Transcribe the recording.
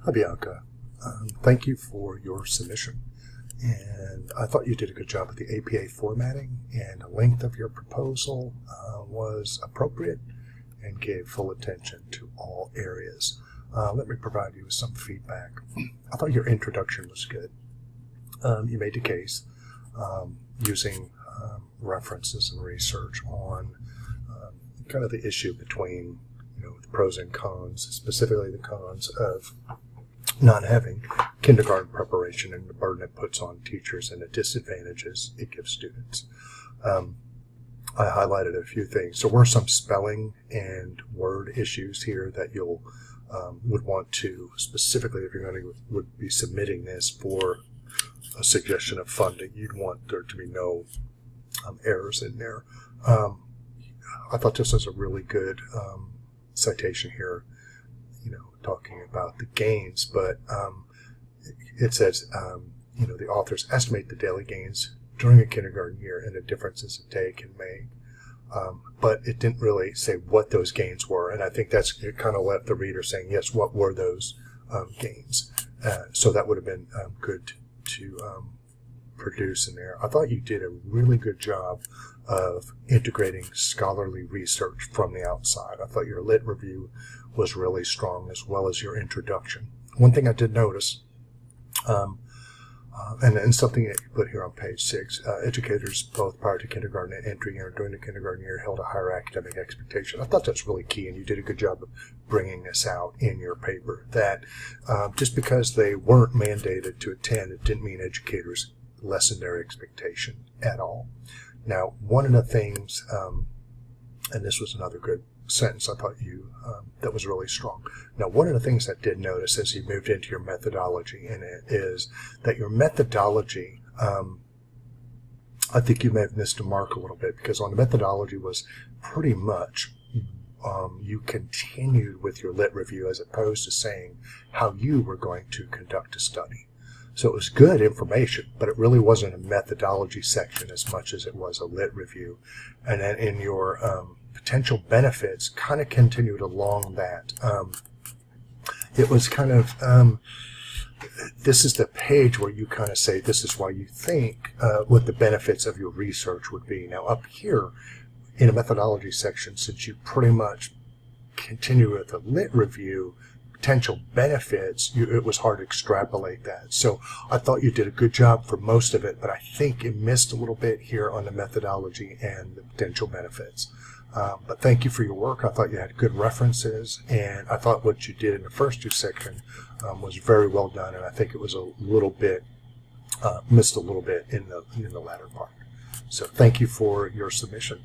Hi, Bianca. Thank you for your submission. And I thought you did a good job with the APA formatting, and the length of your proposal was appropriate and gave full attention to all areas. Let me provide you with some feedback. I thought your introduction was good. You made the case using references and research on kind of the issue between the pros and cons, specifically the cons of not having kindergarten preparation and the burden it puts on teachers and the disadvantages it gives students. I highlighted a few things. There were some spelling and word issues here that you'll would want to, specifically if you're going to would be submitting this for a suggestion of funding, you'd want there to be no errors in there. I thought this was a really good citation here, talking about the gains, but it says, the authors estimate the daily gains during a kindergarten year and the differences a day can make. But it didn't really say what those gains were, and I think it kind of left the reader saying, yes, what were those gains? So that would have been good to produce in there. I thought you did a really good job of integrating scholarly research from the outside. I thought your lit review was really strong, as well as your introduction. One thing I did notice, and something that you put here on page 6, educators both prior to kindergarten and entry year and during the kindergarten year held a higher academic expectation. I thought that's really key, and you did a good job of bringing this out in your paper, that just because they weren't mandated to attend, it didn't mean educators lessened their expectation at all. Now, one of the things, and this was another good sentence I thought you that was really strong. Now, one of the things I did notice as you moved into your methodology in it is that your methodology, I think you may have missed a mark a little bit, because on the methodology was pretty much you continued with your lit review as opposed to saying how you were going to conduct a study. So it was good information, but it really wasn't a methodology section as much as it was a lit review. And then in your potential benefits, kind of continued along that. It was kind of, this is the page where you kind of say, this is why you think what the benefits of your research would be. Now up here in a methodology section, since you pretty much continue with a lit review, potential benefits, it was hard to extrapolate that. So I thought you did a good job for most of it, but I think it missed a little bit here on the methodology and the potential benefits. But thank you for your work. I thought you had good references, and I thought what you did in the first 2 sections was very well done, and I think it was a little bit, missed a little bit in the latter part. So thank you for your submission.